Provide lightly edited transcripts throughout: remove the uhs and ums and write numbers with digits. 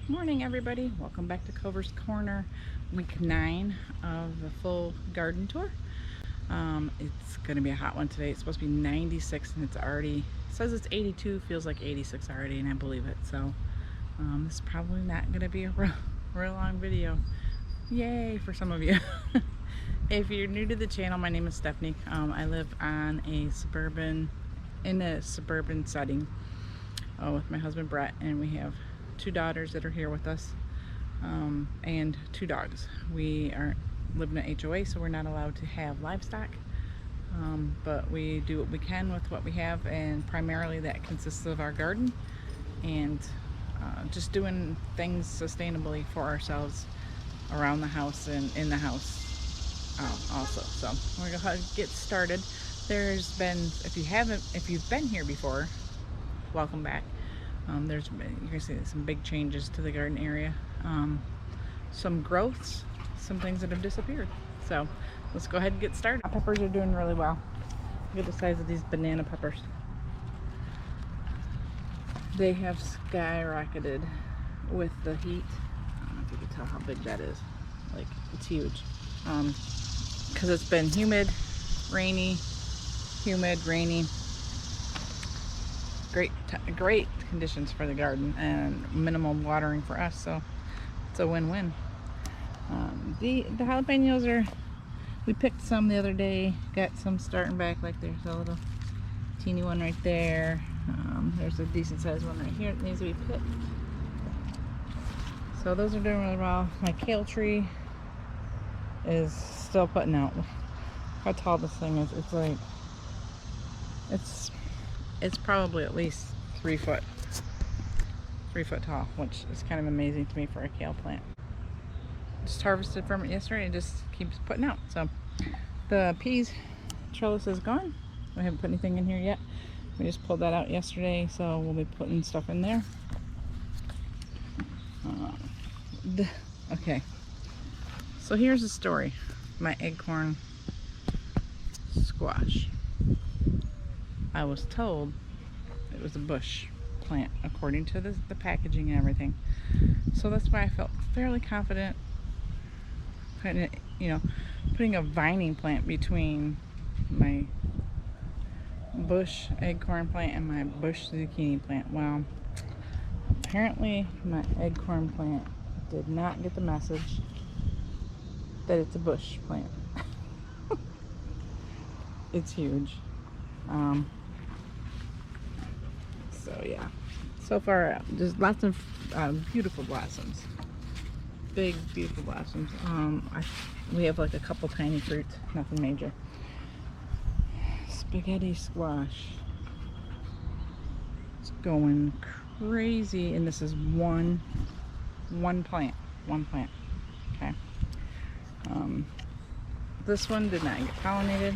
Morning everybody, welcome back to Cover's Corner, week 9 of the full garden tour. It's going to be a hot one today. It's supposed to be 96 and it says it's 82, feels like 86 already, and I believe it. So this is probably not going to be a real long video. Yay for some of you. If you're new to the channel, my name is Stephanie. I live in a suburban setting with my husband Brett, and we have 2 daughters that are here with us, and 2 dogs. We are living in an HOA, so we're not allowed to have livestock, but we do what we can with what we have, and primarily that consists of our garden and just doing things sustainably for ourselves around the house and in the house also. So we're gonna get started. There's been, if you've been here before, welcome back. You're gonna see some big changes to the garden area, some growths, some things that have disappeared. So let's go ahead and get started. Our peppers are doing really well. Look at the size of these banana peppers. They have skyrocketed with the heat. I don't know if you can tell how big that is. Like, it's huge. Because it's been humid, rainy. Great conditions for the garden and minimal watering for us, so it's a win-win. The jalapenos we picked some the other day, got some starting back. Like, there's a little teeny one right there. There's a decent sized one right here that needs to be picked. So those are doing really well. My kale tree is still putting out. How tall this thing is, it's probably at least 3 foot tall, which is kind of amazing to me for a kale plant. Just harvested from it yesterday and just keeps putting out. So the peas trellis is gone. We haven't put anything in here yet. We just pulled that out yesterday, so we'll be putting stuff in there. Okay, so here's the story. My acorn squash. I was told it was a bush plant according to the packaging and everything, so that's why I felt fairly confident putting a vining plant between my bush acorn plant and my bush zucchini plant. Well, apparently my acorn plant did not get the message that it's a bush plant. It's huge. So yeah, so far just lots of beautiful blossoms, big beautiful blossoms. We have like a couple tiny fruits, nothing major. Spaghetti squash, it's going crazy, and this is one plant. Okay. This one did not get pollinated,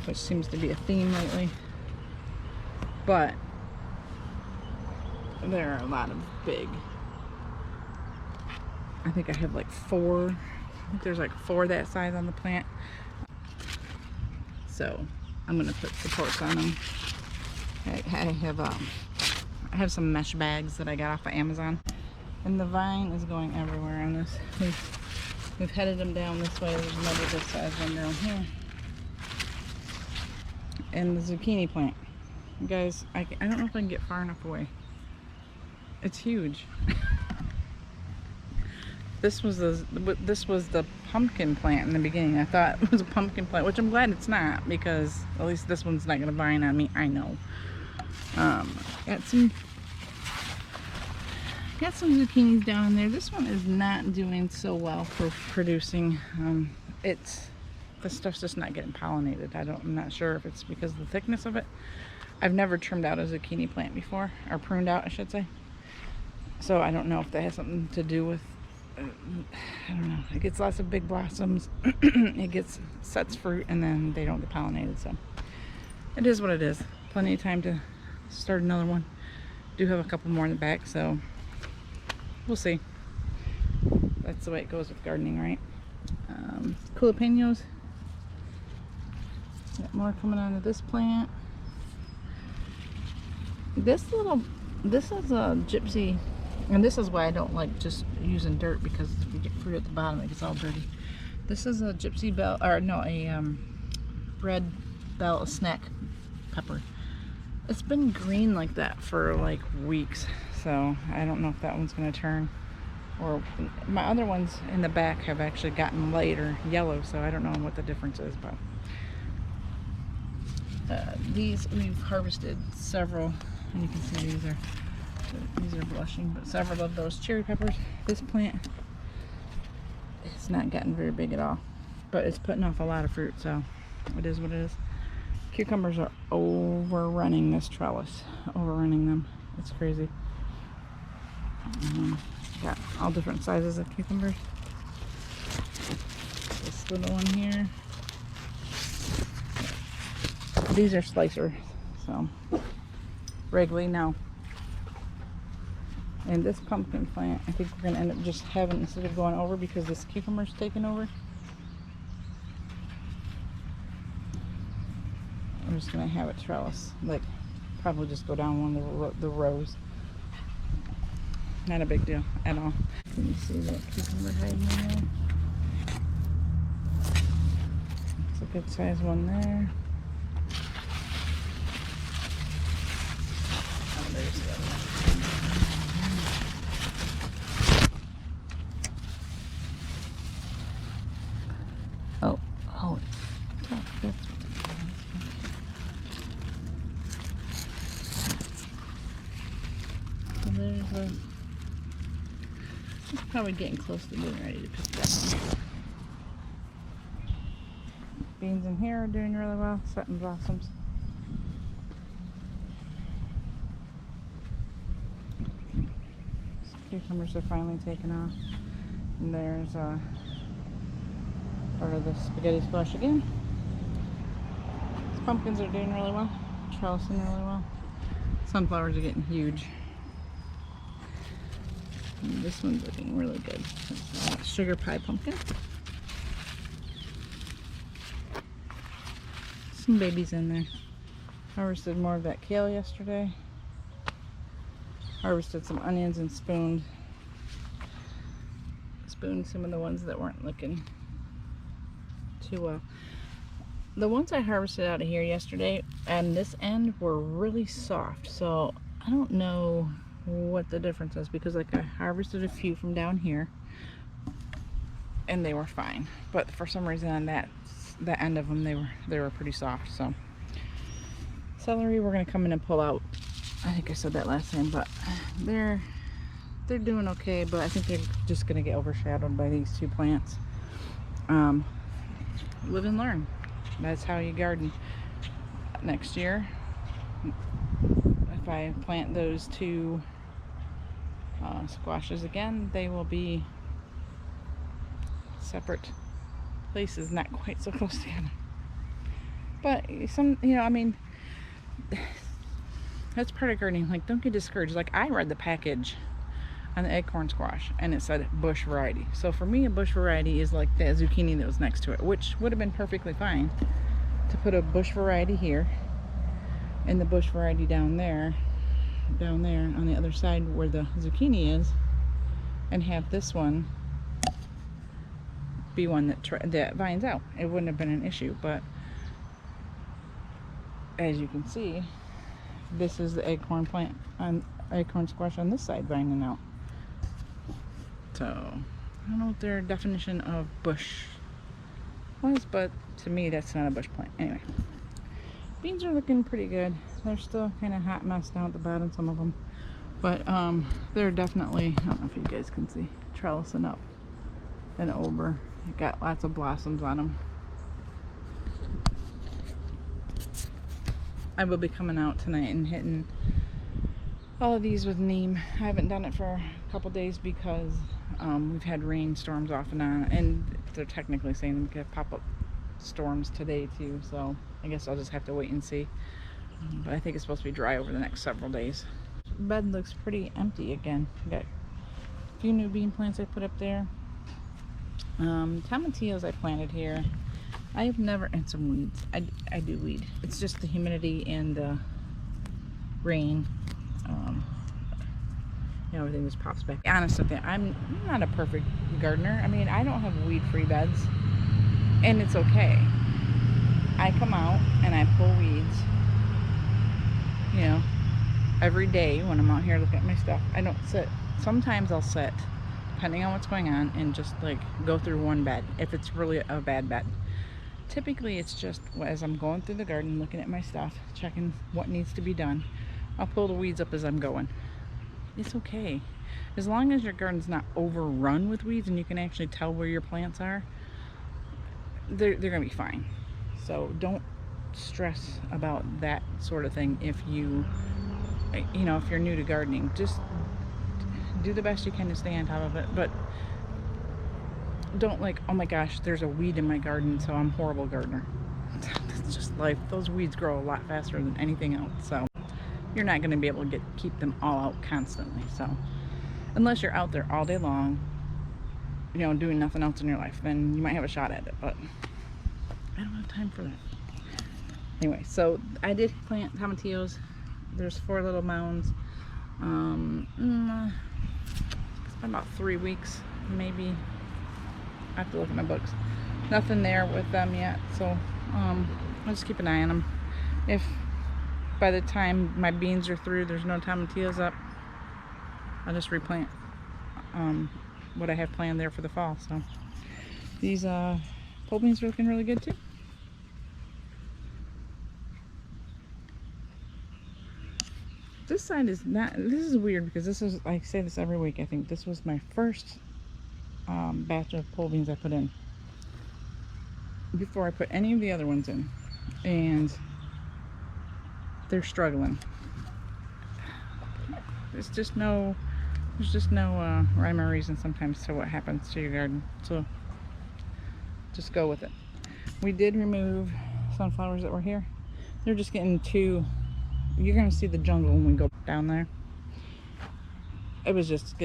which seems to be a theme lately, but there are a lot of big. I think I have like 4. I think there's like 4 that size on the plant. So I'm gonna put supports on them. I have some mesh bags that I got off of Amazon, and the vine is going everywhere on this. We've headed them down this way. There's another this size one down here, and the zucchini plant. Guys, I don't know if I can get far enough away. It's huge. This was the pumpkin plant in the beginning. I thought it was a pumpkin plant, which I'm glad it's not, because at least this one's not gonna vine on me. I know. Got some zucchinis down in there. This one is not doing so well for producing. This stuff's just not getting pollinated. I'm not sure if it's because of the thickness of it. I've never trimmed out a zucchini plant before, or pruned out, I should say. So I don't know if that has something to do with, I don't know. It gets lots of big blossoms. It sets fruit, and then they don't get pollinated. So it is what it is. Plenty of time to start another one. Do have a couple more in the back, so we'll see. That's the way it goes with gardening, right? Jalapenos. Got more coming onto this plant. This is a gypsy And this is why I don't like just using dirt, because if you get fruit at the bottom, it gets all dirty. This is a gypsy bell, or no, a red bell snack pepper. It's been green like that for like weeks, so I don't know if that one's gonna turn. Or my other ones in the back have actually gotten lighter yellow, so I don't know what the difference is. But these we've harvested several, and you can see these are blushing, but several of those cherry peppers. This plant, it's not gotten very big at all, but it's putting off a lot of fruit, so it is what it is. Cucumbers are overrunning this trellis, overrunning them. It's crazy. Got all different sizes of cucumbers. This little one here. These are slicers, so Wrigley no. And this pumpkin plant, I think we're gonna end up just having, instead of going over, because this cucumber's taken over, I'm just gonna have it trellis, like probably just go down one of the rows. Not a big deal at all. Can you see that cucumber hiding in there? It's a good size one there. Oh, there's the other one. Oh, that's what so there's a, it's probably getting close to being ready to pick that one. Beans in here are doing really well, setting blossoms. Cucumbers are finally taking off. And there's part of the spaghetti squash again. These pumpkins are doing really well, trellising really well. Sunflowers are getting huge. And this one's looking really good. It's sugar pie pumpkin. Some babies in there. Harvested more of that kale yesterday. Harvested some onions and spooned some of the ones that weren't looking too well. The ones I harvested out of here yesterday and this end were really soft, so I don't know what the difference is, because like I harvested a few from down here and they were fine, but for some reason on that end of them they were pretty soft. So celery we're gonna come in and pull out. I think I said that last time, but they're doing okay, but I think they're just gonna get overshadowed by these two plants. Live and learn. That's how you garden. Next year, if I plant those two squashes again, they will be separate places, not quite so close together. But some, I mean, that's part of gardening. Like, don't get discouraged. Like, I read the package on the acorn squash and it said bush variety. So for me, a bush variety is like the zucchini that was next to it, which would have been perfectly fine to put a bush variety here and the bush variety down there on the other side where the zucchini is, and have this one be one that vines out. It wouldn't have been an issue, but as you can see, this is the acorn plant on acorn squash on this side vining out. So I don't know what their definition of bush was, but to me that's not a bush plant. Anyway, beans are looking pretty good. They're still kind of hot mess down at the bottom, some of them, but they're definitely, I don't know if you guys can see, trellising up and over. Got lots of blossoms on them. I will be coming out tonight and hitting all of these with neem. I haven't done it for a couple days because we've had rainstorms off and on, and they're technically saying we could pop up storms today too, so I guess I'll just have to wait and see. But I think it's supposed to be dry over the next several days. Bed looks pretty empty again. Got a few new bean plants I put up there. Tomatillos I planted here. I've never, and some weeds. I do weed. It's just the humidity and the rain. you know, everything just pops back. Be honest with you, I'm not a perfect gardener. I mean, I don't have weed-free beds, and it's okay. I come out and I pull weeds, you know, every day when I'm out here looking at my stuff. I don't sit. Sometimes I'll sit, depending on what's going on, and just like go through one bed if it's really a bad bed. Typically it's just as I'm going through the garden, looking at my stuff, checking what needs to be done. I'll pull the weeds up as I'm going. It's okay. As long as your garden's not overrun with weeds and you can actually tell where your plants are, they're gonna be fine. So don't stress about that sort of thing if you know, if you're new to gardening. Just do the best you can to stay on top of it, but don't like, oh my gosh, there's a weed in my garden, so I'm a horrible gardener. That's just life. Those weeds grow a lot faster than anything else, so you're not going to be able to keep them all out constantly. So unless you're out there all day long, you know, doing nothing else in your life, then you might have a shot at it, but I don't have time for that. Anyway, so I did plant tomatillos. There's 4 little mounds. It's been about 3 weeks, maybe. I have to look at my books. Nothing there with them yet, so I'll just keep an eye on them. If by the time my beans are through there's no tomatillos up, I'll just replant what I have planned there for the fall. So these pole beans are looking really good too. This side is not, this is weird because this is, I say this every week, I think this was my first batch of pole beans I put in before I put any of the other ones in, and they're struggling. There's just no rhyme or reason sometimes to what happens to your garden, so just go with it. We did remove sunflowers that were here. They're just getting too, you're gonna see the jungle when we go down there. It was just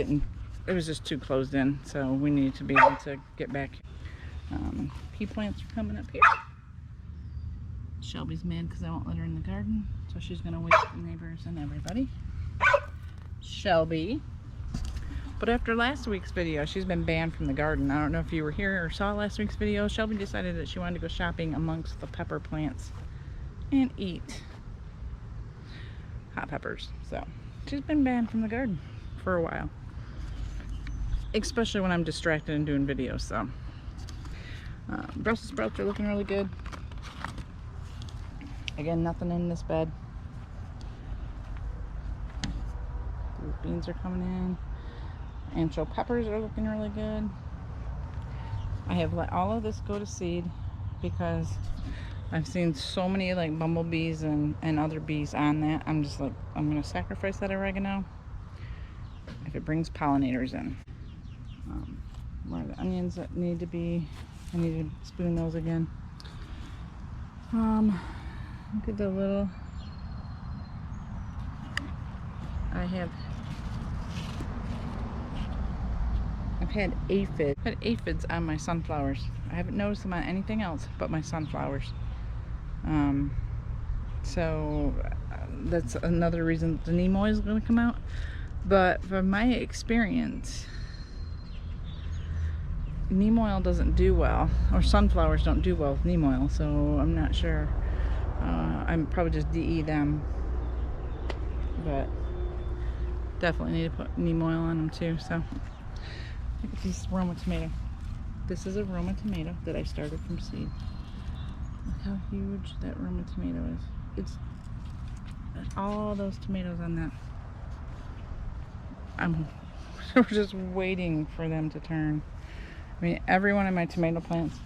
too closed in, so we need to be able to get back. Pea plants are coming up here. Shelby's mad because I won't let her in the garden, so she's gonna wake the neighbors and everybody. Shelby. But after last week's video, she's been banned from the garden. I don't know if you were here or saw last week's video. Shelby decided that she wanted to go shopping amongst the pepper plants and eat hot peppers. So she's been banned from the garden for a while, especially when I'm distracted and doing videos. So Brussels sprouts are looking really good. Again, nothing in this bed. These beans are coming in. Ancho peppers are looking really good. I have let all of this go to seed because I've seen so many like bumblebees and other bees on that. I'm just like, I'm gonna sacrifice that oregano if it brings pollinators in. Where are the onions that need to be? I need to spoon those again. Look at the little, I've had aphids on my sunflowers. I haven't noticed them on anything else but my sunflowers. So that's another reason the neem oil is going to come out. But from my experience, neem oil doesn't do well, or sunflowers don't do well with neem oil, so I'm not sure. I'm probably just DE them, but definitely need to put neem oil on them too. So look at this Roma tomato. This is a Roma tomato that I started from seed. Look how huge that Roma tomato is. It's all those tomatoes on that. We're just waiting for them to turn. I mean, every one of my tomato plants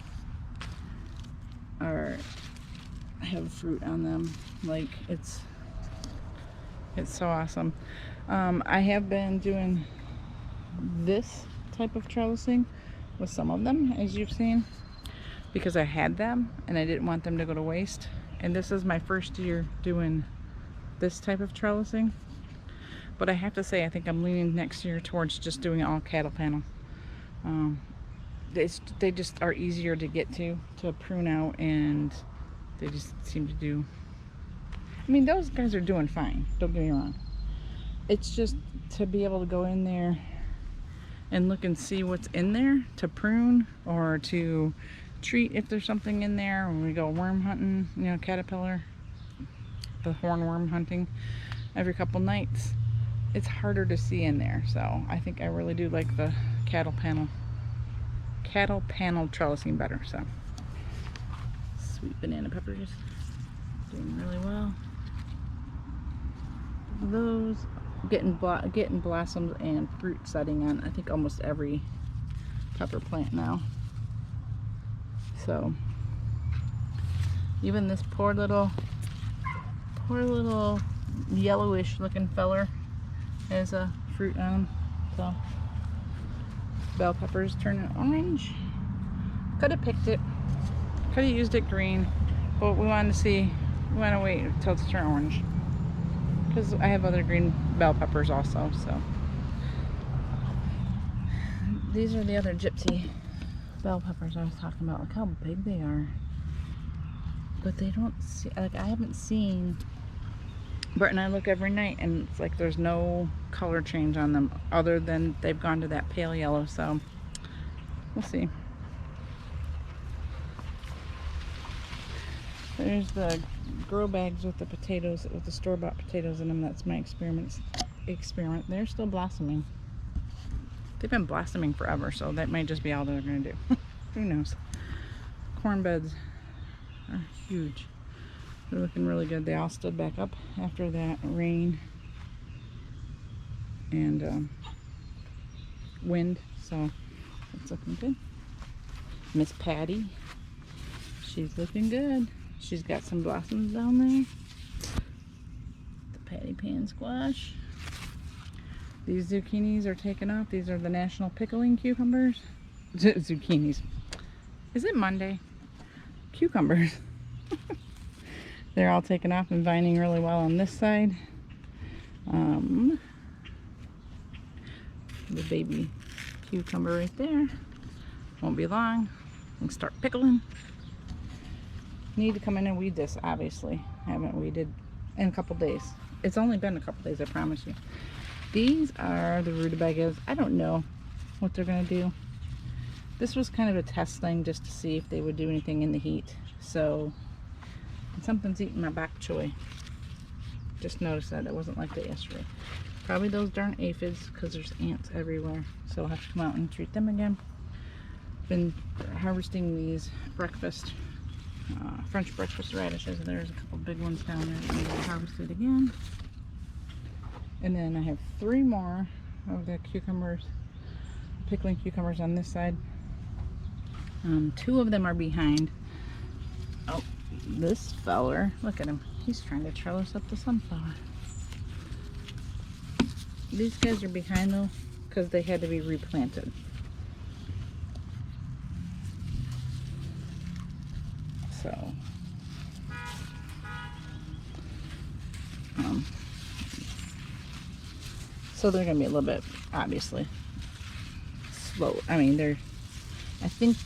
have fruit on them. Like, it's so awesome. I have been doing this type of trellising with some of them, as you've seen, because I had them and I didn't want them to go to waste. And this is my first year doing this type of trellising, but I have to say I think I'm leaning next year towards just doing all cattle panel. They just are easier to get to prune out, and they just seem to do, I mean, those guys are doing fine, don't get me wrong. It's just to be able to go in there and look and see what's in there to prune or to treat if there's something in there. When we go worm hunting, you know, caterpillar, the hornworm hunting every couple nights, it's harder to see in there. So I think I really do like the cattle panel trellising better. So sweet banana peppers doing really well. Those getting blossoms and fruit setting on I think almost every pepper plant now. So even this poor little yellowish looking feller has a fruit on him. So bell peppers turning orange. Could have picked it, could have used it green, but we want to wait until it's turned orange because I have other green bell peppers also. So these are the other gypsy bell peppers I was talking about. Look how big they are, but they don't see, like I haven't seen. Bert and I look every night and it's like there's no color change on them other than they've gone to that pale yellow. So we'll see. There's the grow bags with the potatoes, with the store-bought potatoes in them. That's my experiment. They're still blossoming. They've been blossoming forever, so that might just be all they're going to do. Who knows? Corn beds are huge. They're looking really good. They all stood back up after that rain and wind, so it's looking good. Miss Patty, she's looking good. She's got some blossoms down there. The patty pan squash. These zucchinis are taking off. These are the national pickling cucumbers. Zucchinis. Is it Monday? Cucumbers. They're all taken off and vining really well on this side. The baby cucumber right there. Won't be long. We can start pickling. Need to come in and weed this, obviously. Haven't weeded in a couple days. It's only been a couple days, I promise you. These are the rutabagas. I don't know what they're going to do. This was kind of a test thing just to see if they would do anything in the heat. So, something's eating my bok choy. Just noticed that. It wasn't like that yesterday. Probably those darn aphids because there's ants everywhere. So I'll have to come out and treat them again. Been harvesting these breakfast, French breakfast radishes. There's a couple big ones down there that need to be harvested again. And then I have 3 more of the cucumbers, pickling cucumbers on this side. 2 of them are behind. Oh, this feller, look at him. He's trying to trellis up the sunflower. These guys are behind though because they had to be replanted. So they're gonna be a little bit, obviously, slow. I mean, they're, I think,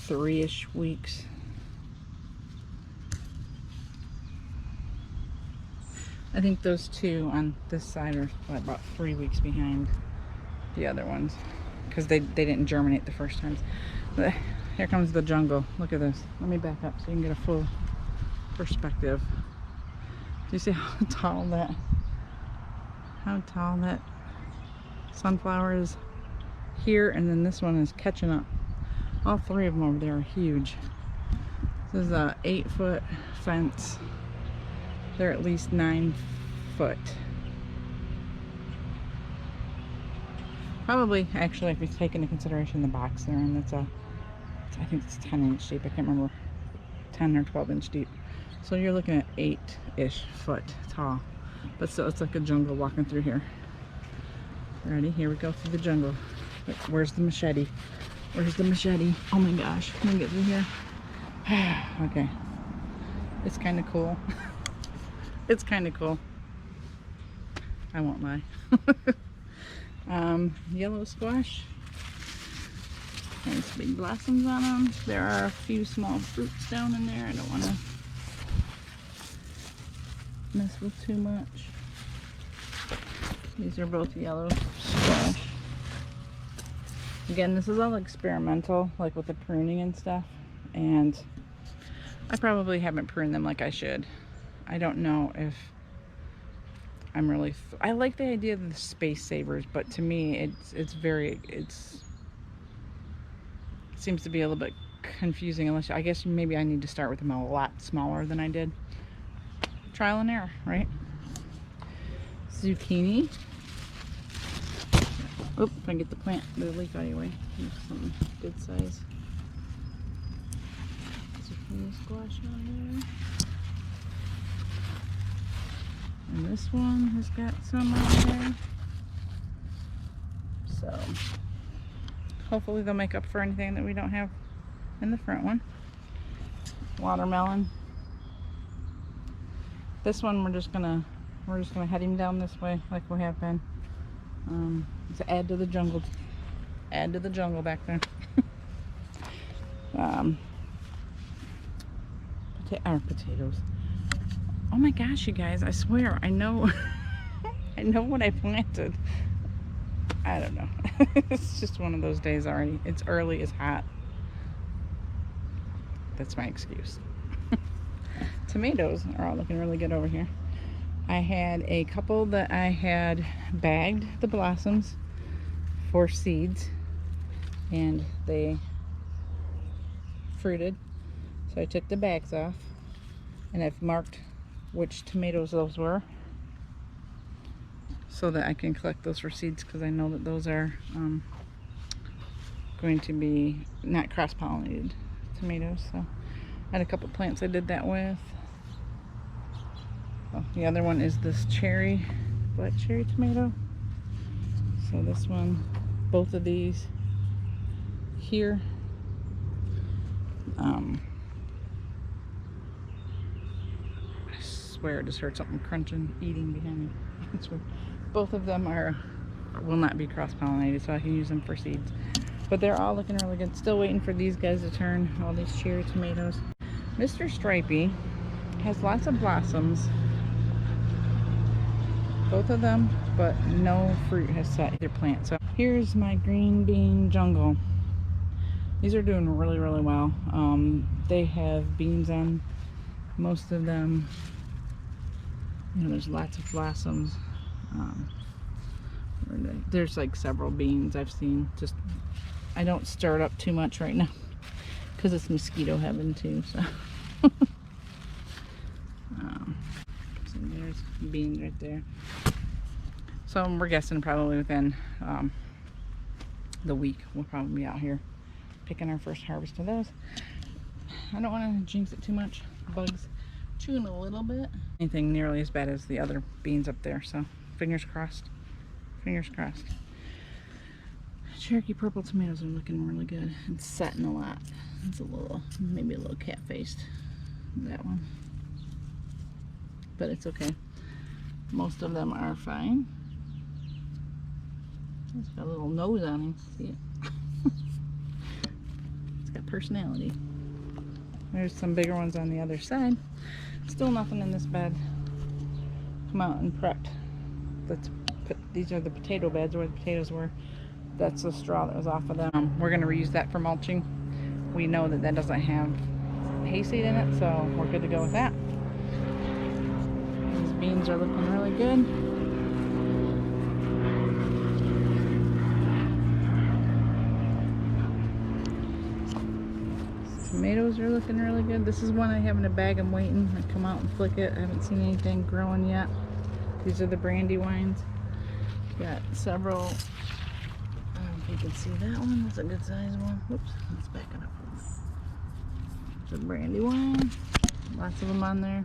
3-ish weeks. I think those 2 on this side are about 3 weeks behind the other ones because they didn't germinate the first times. But here comes the jungle. Look at this. Let me back up so you can get a full perspective. Do you see how tall that sunflower is here? And then this one is catching up. All 3 of them over there are huge. This is a 8-foot fence. They're at least 9 foot. Probably, actually, if you take into consideration the box they're in, I think it's 10-inch deep. I can't remember, 10 or 12-inch deep. So you're looking at 8-ish foot tall. But still, it's like a jungle walking through here. Ready? Here we go through the jungle. Where's the machete? Where's the machete? Oh my gosh. Can we get through here? Okay. It's kind of cool. It's kind of cool. I won't lie. Yellow squash. Nice big blossoms on them. There are a few small fruits down in there. I don't want to mess with too much. These are both yellow squash. Again, this is all experimental, like with the pruning and stuff. And I probably haven't pruned them like I should. I don't know if I'm really... I like the idea of the space savers, but to me, it seems to be a little bit confusing. Unless, I guess maybe I need to start with them a lot smaller than I did. Trial and error, right? Zucchini. Oh, if I can get the leaf out of your way. Something good size. Zucchini squash on there. And this one has got some on there. So, hopefully they'll make up for anything that we don't have in the front one. Watermelon. This one we're just gonna head him down this way like we have been. It's an add to the jungle. Add to the jungle back there. Potatoes. Oh my gosh, you guys! I swear, I know, I know what I planted. I don't know. It's just one of those days already. It's early. It's hot. That's my excuse. Tomatoes are all looking really good over here. I had a couple that I had bagged the blossoms for seeds, and they fruited. So I took the bags off, and I've marked which tomatoes those were so that I can collect those for seeds, because I know that those are going to be not cross-pollinated tomatoes. So I had a couple plants I did that with. Oh, the other one is this black cherry tomato. So this one, both of these here, I swear I just heard something crunching, eating behind me. That's weird. Both of them will not be cross-pollinated, so I can use them for seeds. But they're all looking really good. Still waiting for these guys to turn, all these cherry tomatoes. Mr. Stripey has lots of blossoms, both of them, but no fruit has set either plant. So here's my green bean jungle. These are doing really, really well. They have beans on most of them. You know, there's lots of blossoms. There's like several beans I've seen. Just, I don't stir it up too much right now because it's mosquito heaven too. So, so there's beans right there. So we're guessing probably within the week we'll probably be out here picking our first harvest of those. I don't want to jinx it too much. Bugs chewing a little bit. Anything nearly as bad as the other beans up there. So fingers crossed. Fingers crossed. Cherokee purple tomatoes are looking really good. It's setting a lot. It's a little, maybe a little cat-faced, that one. But it's okay. Most of them are fine. It's got a little nose on him. See it? It's got personality. There's some bigger ones on the other side. Still nothing in this bed. Come out and prepped. These are the potato beds where the potatoes were. That's the straw that was off of them. We're going to reuse that for mulching. We know that that doesn't have hayseed in it, so we're good to go with that. These beans are looking really good. Tomatoes are looking really good. This is one I have in a bag. I'm waiting. I come out and flick it. I haven't seen anything growing yet. These are the Brandywines. Got several. I don't know if you can see that one. That's a good size one. Whoops, let's back it up. It's a Brandywine. Lots of them on there.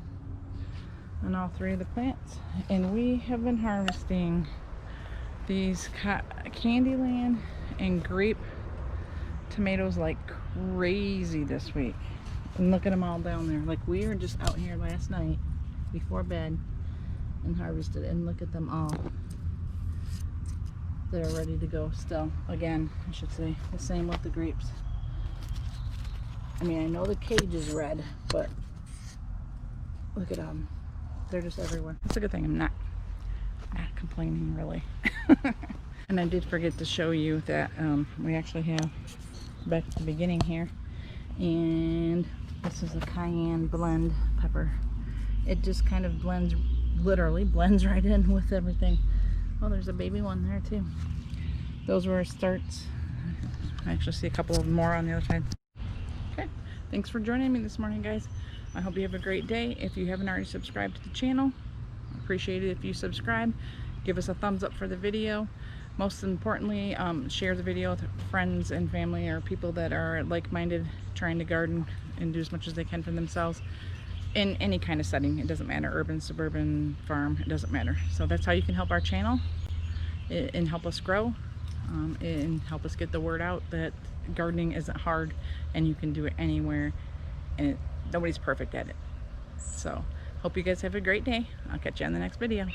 On all three of the plants. And we have been harvesting these Candyland and grape tomatoes like crazy this week. And look at them all down there. Like, we were just out here last night before bed and harvested, and look at them all. They're ready to go still. Again, I should say the same with the grapes. I mean, I know the cage is red, but look at them. They're just everywhere. That's a good thing I'm not Not complaining really. And I did forget to show you that we actually have, back at the beginning here, and this is a cayenne blend pepper. It just kind of blends, literally blends right in with everything. Oh, there's a baby one there too. Those were starts. I actually see a couple of more on the other side. Okay, thanks for joining me this morning, guys. I hope you have a great day. If you haven't already subscribed to the channel, I appreciate it if you subscribe. Give us a thumbs up for the video. Most importantly, share the video with friends and family or people that are like-minded, trying to garden and do as much as they can for themselves in any kind of setting. It doesn't matter, urban, suburban, farm, it doesn't matter. So that's how you can help our channel and help us grow, and help us get the word out that gardening isn't hard and you can do it anywhere, and nobody's perfect at it. So hope you guys have a great day. I'll catch you on the next video.